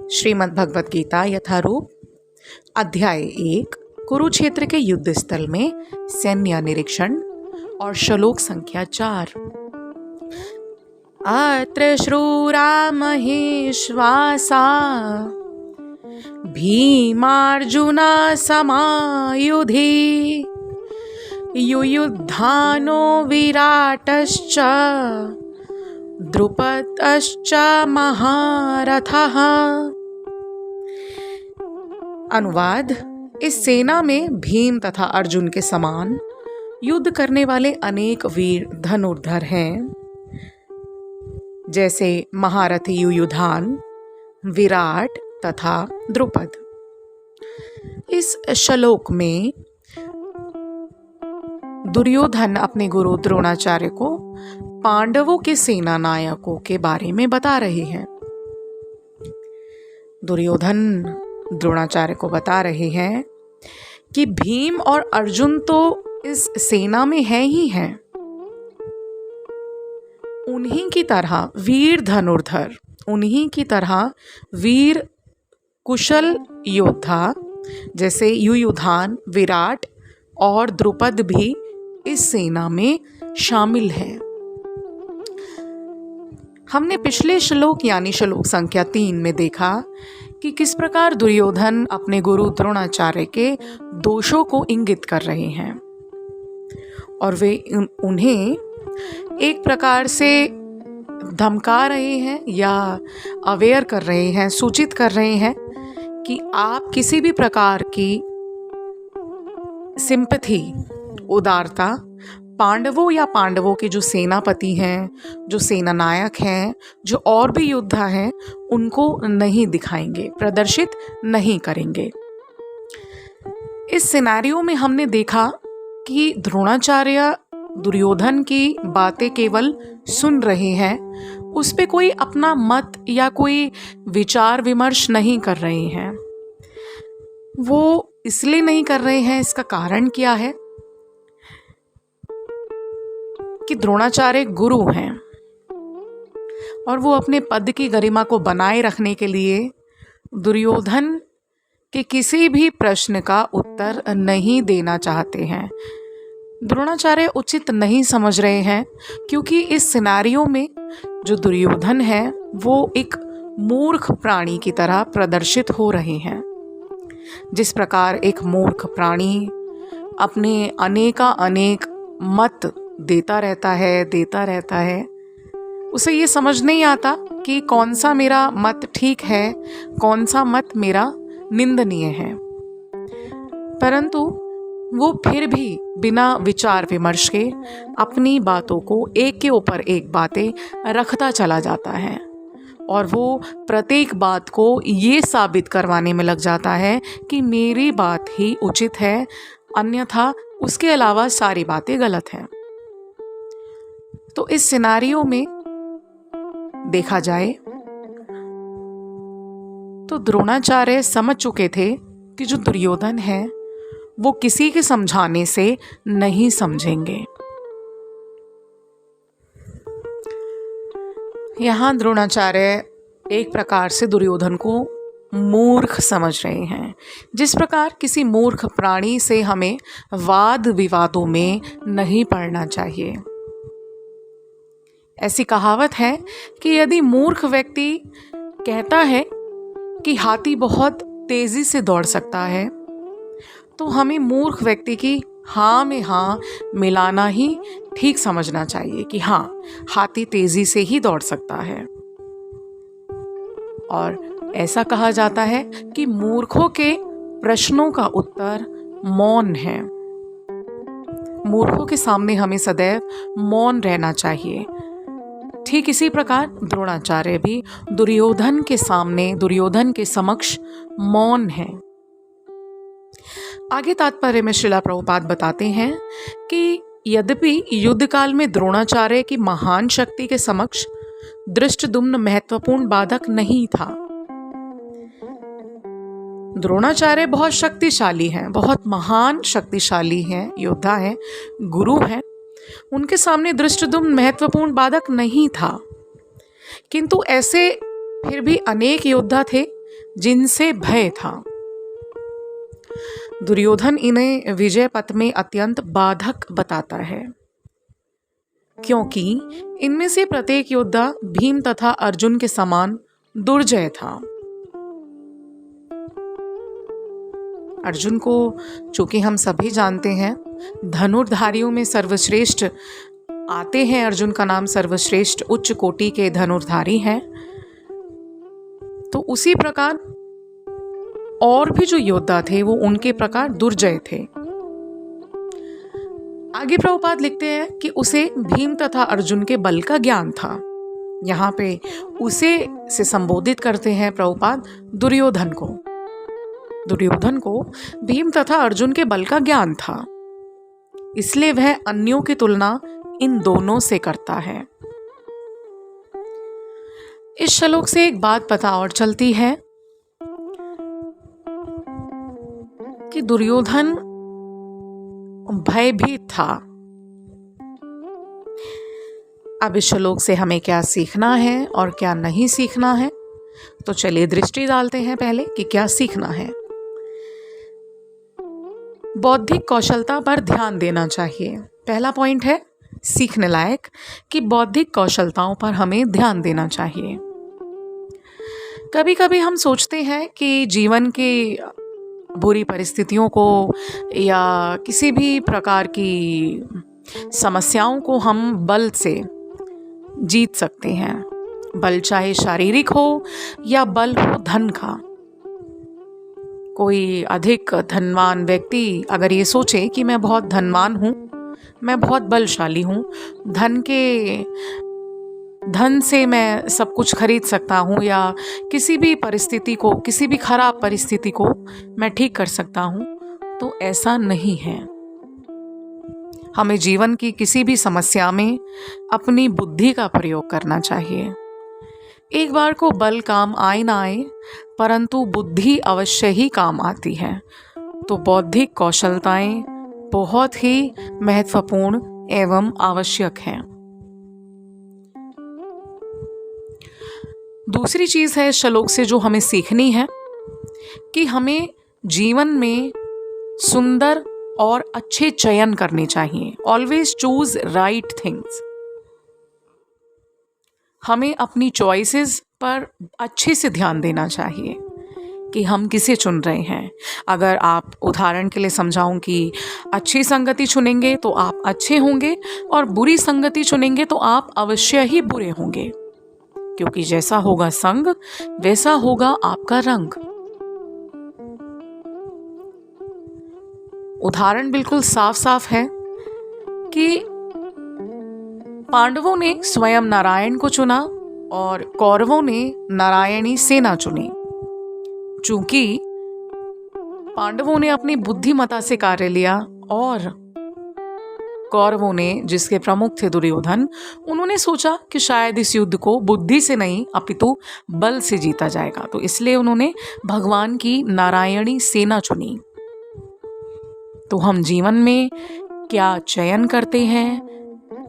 श्रीमद् भगवत गीता यथारूप अध्याय 1 कुरुक्षेत्र के युद्ध स्थल में सैन्य निरीक्षण और श्लोक संख्या 4। अत्र श्रूरा महेश्वासा भीमार्जुना समायुधि युयुधानो विराटश्च द्रुपदश्च महारथः। अनुवाद। इस सेना में भीम तथा अर्जुन के समान युद्ध करने वाले अनेक वीर धनुर्धर हैं, जैसे महारथी युयुधान, विराट तथा द्रुपद। इस श्लोक में दुर्योधन अपने गुरु द्रोणाचार्य को पांडवों के सेना नायकों के बारे में बता रहे हैं। दुर्योधन द्रोणाचार्य को बता रहे हैं कि भीम और अर्जुन तो इस सेना में हैं ही हैं, उन्हीं की तरह वीर धनुर्धर, उन्हीं की तरह वीर कुशल योद्धा जैसे युयुधान, विराट और द्रुपद भी इस सेना में शामिल हैं। हमने पिछले श्लोक यानी श्लोक संख्या 3 में देखा कि किस प्रकार दुर्योधन अपने गुरु द्रोणाचार्य के दोषों को इंगित कर रहे हैं और वे उन्हें एक प्रकार से धमका रहे हैं या अवेयर कर रहे हैं, सूचित कर रहे हैं कि आप किसी भी प्रकार की सिंपैथी, उदारता पांडवों या पांडवों के जो सेनापति हैं, जो सेना नायक हैं, जो और भी योद्धा हैं, उनको नहीं दिखाएंगे, प्रदर्शित नहीं करेंगे। इस सिनेरियो में हमने देखा कि द्रोणाचार्य दुर्योधन की बातें केवल सुन रहे हैं, उस पे कोई अपना मत या कोई विचार विमर्श नहीं कर रहे हैं। वो इसलिए नहीं कर रहे हैं, इसका कारण क्या है कि द्रोणाचार्य गुरु हैं और वो अपने पद की गरिमा को बनाए रखने के लिए दुर्योधन के किसी भी प्रश्न का उत्तर नहीं देना चाहते हैं। द्रोणाचार्य उचित नहीं समझ रहे हैं, क्योंकि इस सिनेरियो में जो दुर्योधन है वो एक मूर्ख प्राणी की तरह प्रदर्शित हो रहे हैं। जिस प्रकार एक मूर्ख प्राणी अपने अनेक मत देता रहता है, उसे ये समझ नहीं आता कि कौन सा मेरा मत ठीक है, कौन सा मत मेरा निंदनीय है, परंतु वो फिर भी बिना विचार विमर्श के अपनी बातों को एक के ऊपर एक बातें रखता चला जाता है और वो प्रत्येक बात को ये साबित करवाने में लग जाता है कि मेरी बात ही उचित है, अन्यथा उसके अलावा सारी बातें गलत हैं। तो इस सिनेरियो में देखा जाए तो द्रोणाचार्य समझ चुके थे कि जो दुर्योधन है वो किसी के समझाने से नहीं समझेंगे। यहाँ द्रोणाचार्य एक प्रकार से दुर्योधन को मूर्ख समझ रहे हैं। जिस प्रकार किसी मूर्ख प्राणी से हमें वाद विवादों में नहीं पड़ना चाहिए। ऐसी कहावत है कि यदि मूर्ख व्यक्ति कहता है कि हाथी बहुत तेजी से दौड़ सकता है, तो हमें मूर्ख व्यक्ति की हाँ में हाँ मिलाना ही ठीक समझना चाहिए कि हाँ, हाथी तेजी से ही दौड़ सकता है। और ऐसा कहा जाता है कि मूर्खों के प्रश्नों का उत्तर मौन है। मूर्खों के सामने हमें सदैव मौन रहना चाहिए। ठीक इसी प्रकार द्रोणाचार्य भी दुर्योधन के सामने, दुर्योधन के समक्ष मौन है। आगे तात्पर्य में श्रीला प्रभुपाद बताते हैं कि यद्यपि युद्ध काल में द्रोणाचार्य की महान शक्ति के समक्ष धृष्टद्युम्न महत्वपूर्ण बाधक नहीं था। द्रोणाचार्य बहुत शक्तिशाली हैं, बहुत महान शक्तिशाली हैं, योद्धा हैं, गुरु हैं। उनके सामने धृष्टद्युम्न महत्वपूर्ण बाधक नहीं था, किंतु ऐसे फिर भी अनेक योद्धा थे जिनसे भय था। दुर्योधन इन्हें विजय पथ में अत्यंत बाधक बताता है, क्योंकि इनमें से प्रत्येक योद्धा भीम तथा अर्जुन के समान दुर्जय था। अर्जुन को, चूंकि हम सभी जानते हैं, धनुर्धारियों में सर्वश्रेष्ठ आते हैं, अर्जुन का नाम सर्वश्रेष्ठ उच्च कोटि के धनुर्धारी हैं, तो उसी प्रकार और भी जो योद्धा थे वो उनके प्रकार दुर्जय थे। आगे प्रभुपाद लिखते हैं कि उसे भीम तथा अर्जुन के बल का ज्ञान था। यहाँ पे उसे से संबोधित करते हैं प्रभुपाद दुर्योधन को। दुर्योधन को भीम तथा अर्जुन के बल का ज्ञान था, इसलिए वह अन्यों की तुलना इन दोनों से करता है। इस श्लोक से एक बात पता और चलती है कि दुर्योधन भयभीत था। अब इस श्लोक से हमें क्या सीखना है और क्या नहीं सीखना है, तो चलिए दृष्टि डालते हैं पहले कि क्या सीखना है। बौद्धिक कौशलता पर ध्यान देना चाहिए। पहला पॉइंट है सीखने लायक कि बौद्धिक कौशलताओं पर हमें ध्यान देना चाहिए। कभी कभी हम सोचते हैं कि जीवन की बुरी परिस्थितियों को या किसी भी प्रकार की समस्याओं को हम बल से जीत सकते हैं। बल चाहे शारीरिक हो या बल हो धन का। कोई अधिक धनवान व्यक्ति अगर ये सोचे कि मैं बहुत धनवान हूँ, मैं बहुत बलशाली हूँ, धन से मैं सब कुछ खरीद सकता हूँ या किसी भी परिस्थिति को, किसी भी खराब परिस्थिति को मैं ठीक कर सकता हूँ, तो ऐसा नहीं है। हमें जीवन की किसी भी समस्या में अपनी बुद्धि का प्रयोग करना चाहिए। एक बार को बल काम आए ना आए, परंतु बुद्धि अवश्य ही काम आती है। तो बौद्धिक कौशलताएं बहुत ही महत्वपूर्ण एवं आवश्यक हैं। दूसरी चीज है श्लोक से जो हमें सीखनी है कि हमें जीवन में सुंदर और अच्छे चयन करने चाहिए। Always choose right things. हमें अपनी चॉइसेस पर अच्छे से ध्यान देना चाहिए कि हम किसे चुन रहे हैं। अगर आप, उदाहरण के लिए समझाऊं कि अच्छी संगति चुनेंगे तो आप अच्छे होंगे और बुरी संगति चुनेंगे तो आप अवश्य ही बुरे होंगे, क्योंकि जैसा होगा संग वैसा होगा आपका रंग। उदाहरण बिल्कुल साफ साफ है कि पांडवों ने स्वयं नारायण को चुना और कौरवों ने नारायणी सेना चुनी। चूंकि पांडवों ने अपनी बुद्धिमत्ता से कार्य लिया और कौरवों ने, जिसके प्रमुख थे दुर्योधन, उन्होंने सोचा कि शायद इस युद्ध को बुद्धि से नहीं अपितु बल से जीता जाएगा, तो इसलिए उन्होंने भगवान की नारायणी सेना चुनी। तो हम जीवन में क्या चयन करते हैं,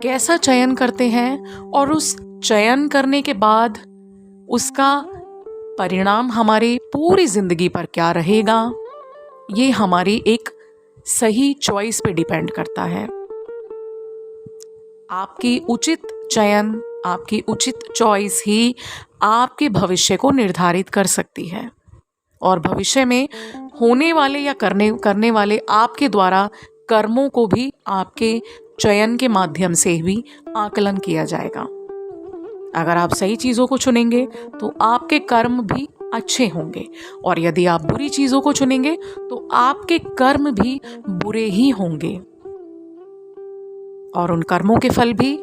कैसा चयन करते हैं और उस चयन करने के बाद उसका परिणाम हमारी पूरी जिंदगी पर क्या रहेगा, ये हमारी एक सही चॉइस पे डिपेंड करता है। आपकी उचित चयन, आपकी उचित चॉइस ही आपके भविष्य को निर्धारित कर सकती है और भविष्य में होने वाले या करने वाले आपके द्वारा कर्मों को भी आपके चयन के माध्यम से भी आकलन किया जाएगा। अगर आप सही चीज़ों को चुनेंगे तो आपके कर्म भी अच्छे होंगे और यदि आप बुरी चीज़ों को चुनेंगे तो आपके कर्म भी बुरे ही होंगे और उन कर्मों के फल भी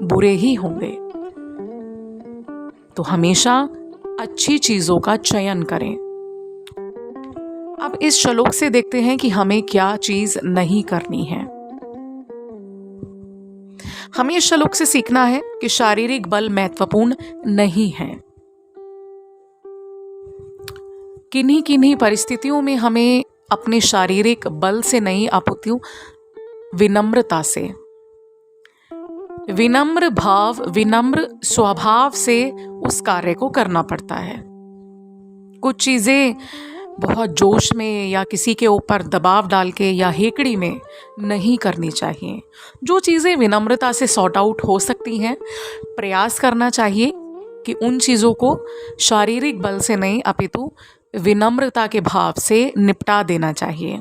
बुरे ही होंगे। तो हमेशा अच्छी चीज़ों का चयन करें। अब इस श्लोक से देखते हैं कि हमें क्या चीज़ नहीं करनी है। हमें इस श्लोक से सीखना है कि शारीरिक बल महत्वपूर्ण नहीं है। किन्हीं किन्हीं परिस्थितियों में हमें अपने शारीरिक बल से नहीं अपितु विनम्रता से, विनम्र भाव, विनम्र स्वभाव से उस कार्य को करना पड़ता है। कुछ चीज़ें बहुत जोश में या किसी के ऊपर दबाव डाल के या हेकड़ी में नहीं करनी चाहिए। जो चीज़ें विनम्रता से सॉर्ट आउट हो सकती हैं, प्रयास करना चाहिए कि उन चीज़ों को शारीरिक बल से नहीं अपितु विनम्रता के भाव से निपटा देना चाहिए।